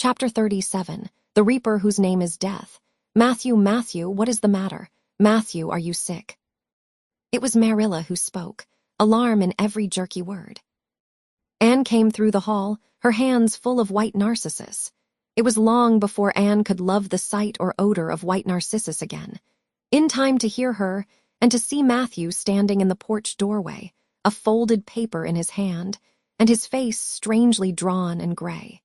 Chapter 37. The Reaper Whose Name is Death. Matthew, Matthew, what is the matter? Matthew, are you sick? It was Marilla who spoke, alarm in every jerky word. Anne came through the hall, her hands full of white narcissus. It was long before Anne could love the sight or odor of white narcissus again. In time to hear her, and to see Matthew standing in the porch doorway, a folded paper in his hand, and his face strangely drawn and gray.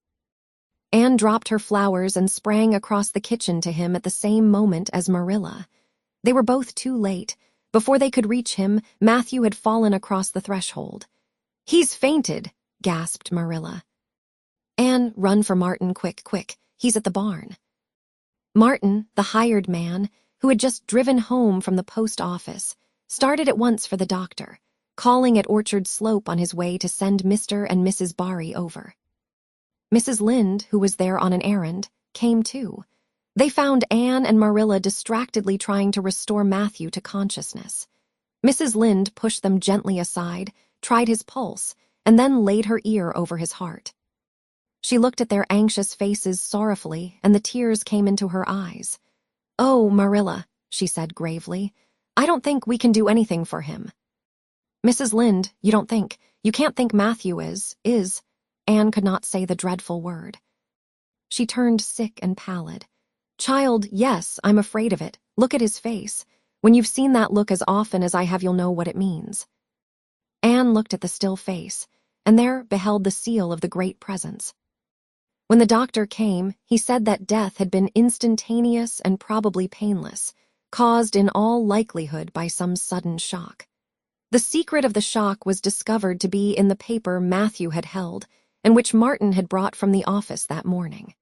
Anne dropped her flowers and sprang across the kitchen to him at the same moment as Marilla. They were both too late. Before they could reach him, Matthew had fallen across the threshold. "He's fainted," gasped Marilla. "Anne, run for Martin, quick, quick. He's at the barn." Martin, the hired man, who had just driven home from the post office, started at once for the doctor, calling at Orchard Slope on his way to send Mr. and Mrs. Barry over. Mrs. Lynde, who was there on an errand, came too. They found Anne and Marilla distractedly trying to restore Matthew to consciousness. Mrs. Lynde pushed them gently aside, tried his pulse, and then laid her ear over his heart. She looked at their anxious faces sorrowfully, and the tears came into her eyes. "Oh, Marilla," she said gravely, "I don't think we can do anything for him." "Mrs. Lynde, you can't think Matthew is. Anne could not say the dreadful word. She turned sick and pallid. "Child, yes, I'm afraid of it. Look at his face. When you've seen that look as often as I have, you'll know what it means." Anne looked at the still face, and there beheld the seal of the Great Presence. When the doctor came, he said that death had been instantaneous and probably painless, caused in all likelihood by some sudden shock. The secret of the shock was discovered to be in the paper Matthew had held, and which Martin had brought from the office that morning.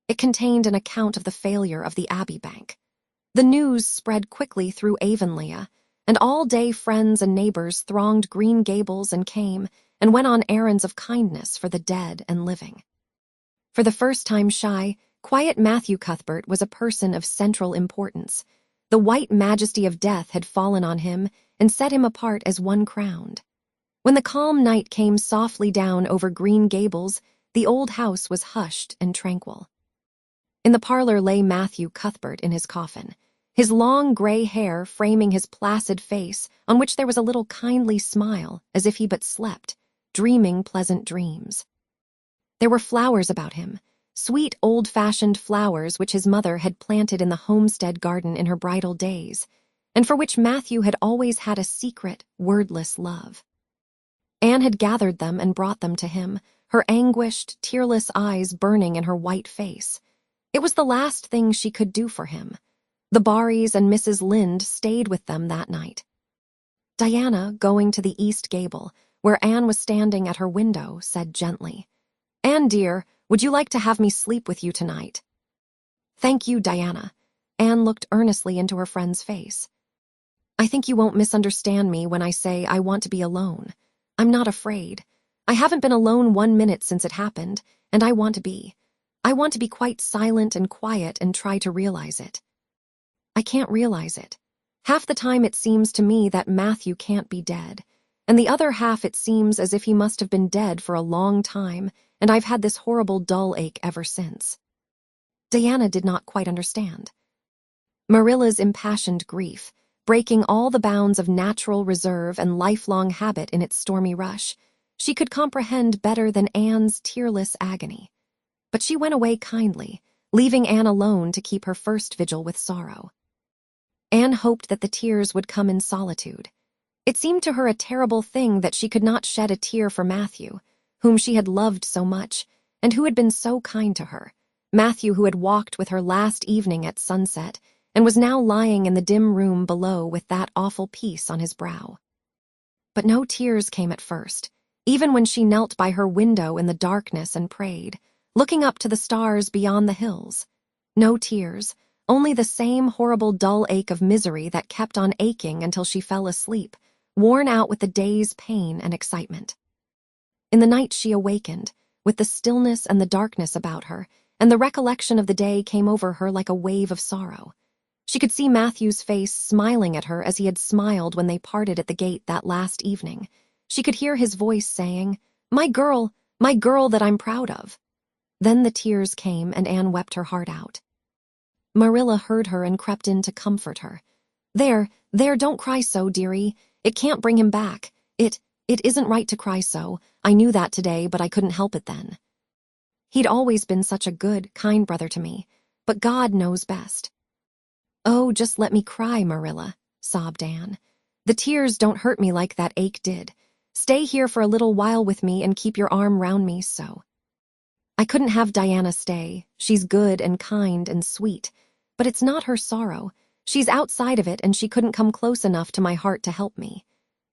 It contained an account of the failure of the Abbey Bank. The news spread quickly through Avonlea, and all day friends and neighbors thronged Green Gables and came and went on errands of kindness for the dead and living. For the first time shy, quiet Matthew Cuthbert was a person of central importance. The white majesty of death had fallen on him and set him apart as one crowned. When the calm night came softly down over Green Gables, the old house was hushed and tranquil. In the parlor lay Matthew Cuthbert in his coffin, his long gray hair framing his placid face, on which there was a little kindly smile, as if he but slept, dreaming pleasant dreams. There were flowers about him, sweet old-fashioned flowers which his mother had planted in the homestead garden in her bridal days, and for which Matthew had always had a secret, wordless love. Anne had gathered them and brought them to him, her anguished, tearless eyes burning in her white face. It was the last thing she could do for him. The Barrys and Mrs. Lynde stayed with them that night. Diana, going to the east gable, where Anne was standing at her window, said gently, "Anne, dear, would you like to have me sleep with you tonight?" "Thank you, Diana." Anne looked earnestly into her friend's face. "I think you won't misunderstand me when I say I want to be alone. I'm not afraid. I haven't been alone 1 minute since it happened, and I want to be. I want to be quite silent and quiet and try to realize it. I can't realize it. Half the time it seems to me that Matthew can't be dead, and the other half it seems as if he must have been dead for a long time, and I've had this horrible dull ache ever since." Diana did not quite understand. Marilla's impassioned grief, breaking all the bounds of natural reserve and lifelong habit in its stormy rush, she could comprehend better than Anne's tearless agony. But she went away kindly, leaving Anne alone to keep her first vigil with sorrow. Anne hoped that the tears would come in solitude. It seemed to her a terrible thing that she could not shed a tear for Matthew, whom she had loved so much, and who had been so kind to her, Matthew who had walked with her last evening at sunset, and was now lying in the dim room below with that awful peace on his brow. But no tears came at first, even when she knelt by her window in the darkness and prayed, looking up to the stars beyond the hills. No tears, only the same horrible dull ache of misery that kept on aching until she fell asleep, worn out with the day's pain and excitement. In the night she awakened, with the stillness and the darkness about her, and the recollection of the day came over her like a wave of sorrow. She could see Matthew's face smiling at her as he had smiled when they parted at the gate that last evening. She could hear his voice saying, my girl that I'm proud of." Then the tears came and Anne wept her heart out. Marilla heard her and crept in to comfort her. There, don't cry so, dearie. It can't bring him back. It isn't right to cry so. I knew that today, but I couldn't help it then. He'd always been such a good, kind brother to me, but God knows best. Oh, just let me cry, Marilla, sobbed Anne. The tears don't hurt me like that ache did. Stay here for a little while with me and keep your arm round me so. I couldn't have Diana stay. She's good and kind and sweet, but it's not her sorrow. She's outside of it and she couldn't come close enough to my heart to help me.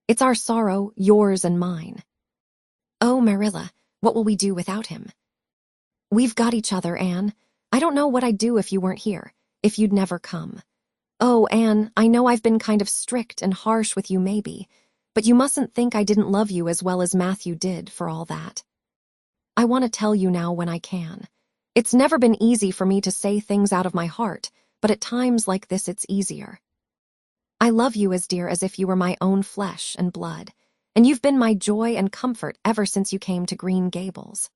It's our sorrow, yours and mine. Oh, Marilla, what will we do without him? We've got each other, Anne. I don't know what I'd do if you weren't here, if you'd never come. Oh, Anne, I know I've been kind of strict and harsh with you maybe, but you mustn't think I didn't love you as well as Matthew did for all that. I want to tell you now when I can. It's never been easy for me to say things out of my heart, but at times like this it's easier. I love you as dear as if you were my own flesh and blood, and you've been my joy and comfort ever since you came to Green Gables.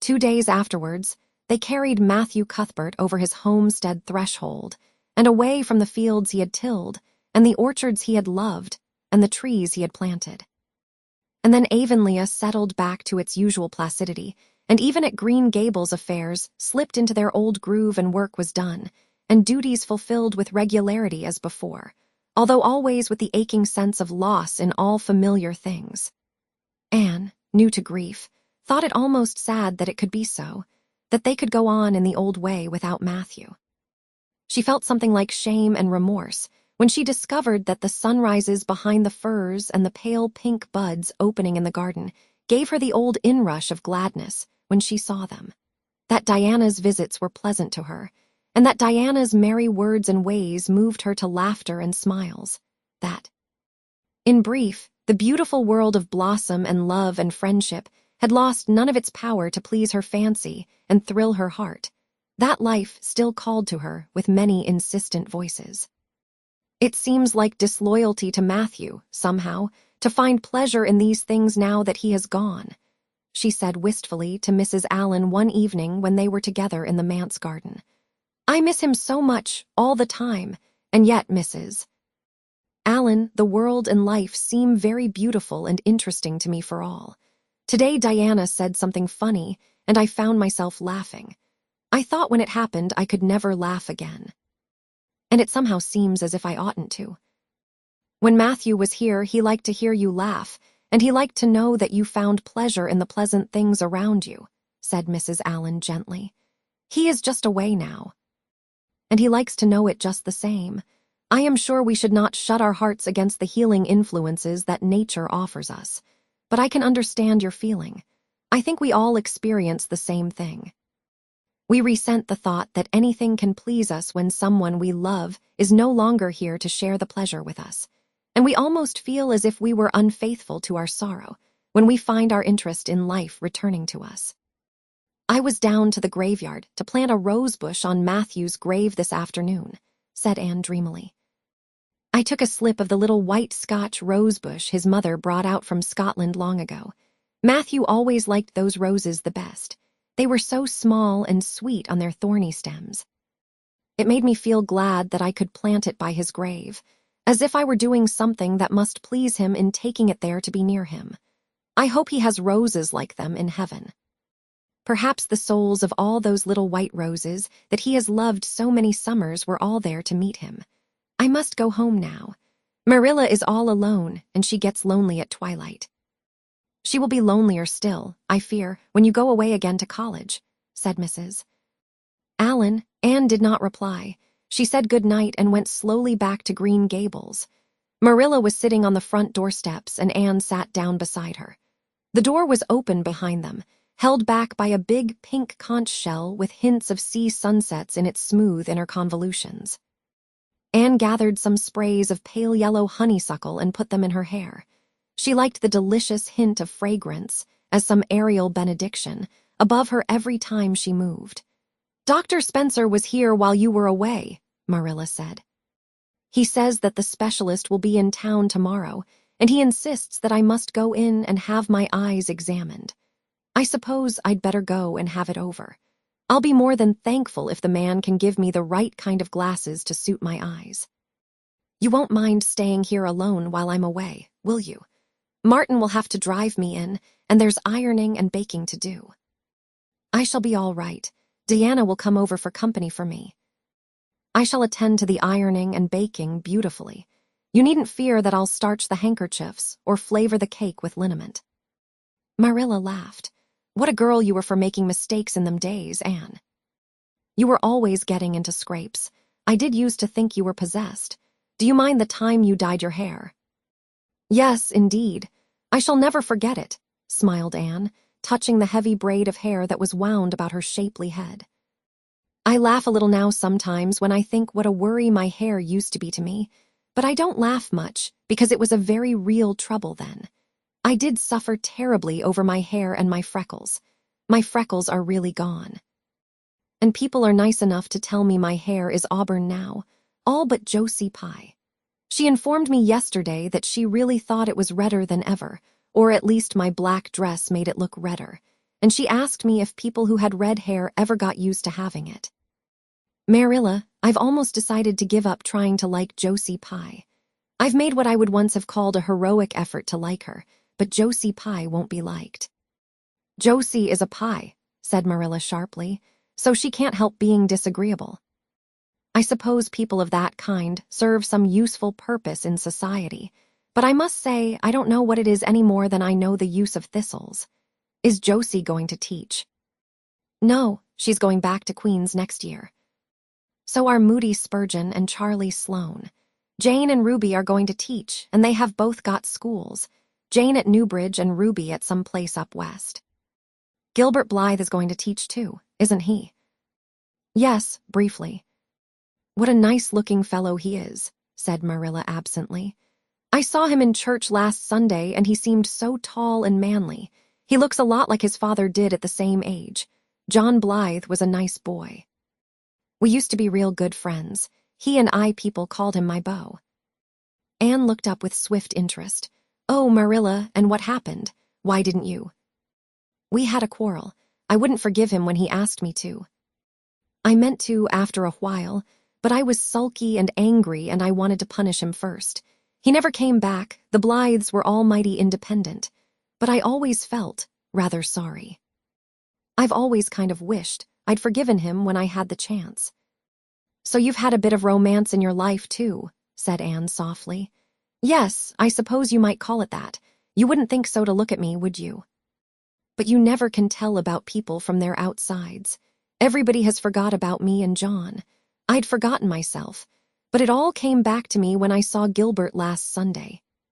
2 days afterwards, they carried Matthew Cuthbert over his homestead threshold, and away from the fields he had tilled, and the orchards he had loved, and the trees he had planted. And then Avonlea settled back to its usual placidity, and even at Green Gables affairs slipped into their old groove and work was done, and duties fulfilled with regularity as before, although always with the aching sense of loss in all familiar things. Anne, new to grief, thought it almost sad that it could be so, that they could go on in the old way without Matthew. She felt something like shame and remorse when she discovered that the sunrises behind the firs and the pale pink buds opening in the garden gave her the old inrush of gladness when she saw them, that Diana's visits were pleasant to her, and that Diana's merry words and ways moved her to laughter and smiles, that, in brief, the beautiful world of blossom and love and friendship had lost none of its power to please her fancy and thrill her heart. That life still called to her with many insistent voices. It seems like disloyalty to Matthew, somehow, to find pleasure in these things now that he has gone, she said wistfully to Mrs. Allen one evening when they were together in the manse garden. I miss him so much, all the time, and yet, Mrs. Allen, the world and life seem very beautiful and interesting to me for all. Today Diana said something funny, and I found myself laughing. I thought when it happened I could never laugh again. And it somehow seems as if I oughtn't to. When Matthew was here, he liked to hear you laugh, and he liked to know that you found pleasure in the pleasant things around you, said Mrs. Allen gently. He is just away now, and he likes to know it just the same. I am sure we should not shut our hearts against the healing influences that nature offers us, but I can understand your feeling. I think we all experience the same thing. We resent the thought that anything can please us when someone we love is no longer here to share the pleasure with us, and we almost feel as if we were unfaithful to our sorrow when we find our interest in life returning to us. I was down to the graveyard to plant a rose bush on Matthew's grave this afternoon, said Anne dreamily. I took a slip of the little white Scotch rose bush his mother brought out from Scotland long ago. Matthew always liked those roses the best. They were so small and sweet on their thorny stems. It made me feel glad that I could plant it by his grave, as if I were doing something that must please him in taking it there to be near him. I hope he has roses like them in heaven. Perhaps the souls of all those little white roses that he has loved so many summers were all there to meet him. I must go home now. Marilla is all alone, and she gets lonely at twilight. She will be lonelier still, I fear, when you go away again to college, said Mrs. Allen. Anne did not reply. She said good night and went slowly back to Green Gables. Marilla was sitting on the front doorsteps, and Anne sat down beside her. The door was open behind them, held back by a big pink conch shell with hints of sea sunsets in its smooth inner convolutions. Anne gathered some sprays of pale yellow honeysuckle and put them in her hair. She liked the delicious hint of fragrance, as some aerial benediction, above her every time she moved. Dr. Spencer was here while you were away, Marilla said. He says that the specialist will be in town tomorrow, and he insists that I must go in and have my eyes examined. I suppose I'd better go and have it over. I'll be more than thankful if the man can give me the right kind of glasses to suit my eyes. You won't mind staying here alone while I'm away, will you? Martin will have to drive me in, and there's ironing and baking to do. I shall be all right. Diana will come over for company for me. I shall attend to the ironing and baking beautifully. You needn't fear that I'll starch the handkerchiefs or flavor the cake with liniment. Marilla laughed. What a girl you were for making mistakes in them days, Anne. You were always getting into scrapes. I did used to think you were possessed. Do you mind the time you dyed your hair? Yes, indeed. I shall never forget it, smiled Anne, touching the heavy braid of hair that was wound about her shapely head. I laugh a little now sometimes when I think what a worry my hair used to be to me, but I don't laugh much because it was a very real trouble then. I did suffer terribly over my hair and my freckles. My freckles are really gone. And people are nice enough to tell me my hair is auburn now, all but Josie Pye. She informed me yesterday that she really thought it was redder than ever, or at least my black dress made it look redder, and she asked me if people who had red hair ever got used to having it. Marilla, I've almost decided to give up trying to like Josie Pye. I've made what I would once have called a heroic effort to like her, but Josie Pye won't be liked. Josie is a Pye, said Marilla sharply, so she can't help being disagreeable. I suppose people of that kind serve some useful purpose in society, but I must say I don't know what it is any more than I know the use of thistles. Is Josie going to teach? No, she's going back to Queen's next year. So are Moody Spurgeon and Charlie Sloane. Jane and Ruby are going to teach, and they have both got schools. Jane at Newbridge and Ruby at some place up west. Gilbert Blythe is going to teach too, isn't he? Yes, briefly. What a nice-looking fellow he is, said Marilla absently. I saw him in church last Sunday, and he seemed so tall and manly. He looks a lot like his father did at the same age. John Blythe was a nice boy. We used to be real good friends. He and I people called him my beau. Anne looked up with swift interest. Oh, Marilla, and what happened? Why didn't you? We had a quarrel. I wouldn't forgive him when he asked me to. I meant to after a while, but I was sulky and angry and I wanted to punish him first. He never came back. The Blythes were almighty independent, but I always felt rather sorry. I've always kind of wished I'd forgiven him when I had the chance. So you've had a bit of romance in your life, too, said Anne softly. Yes, I suppose you might call it that. You wouldn't think so to look at me, would you? But you never can tell about people from their outsides. Everybody has forgot about me and John. I'd forgotten myself, but it all came back to me when I saw Gilbert last Sunday.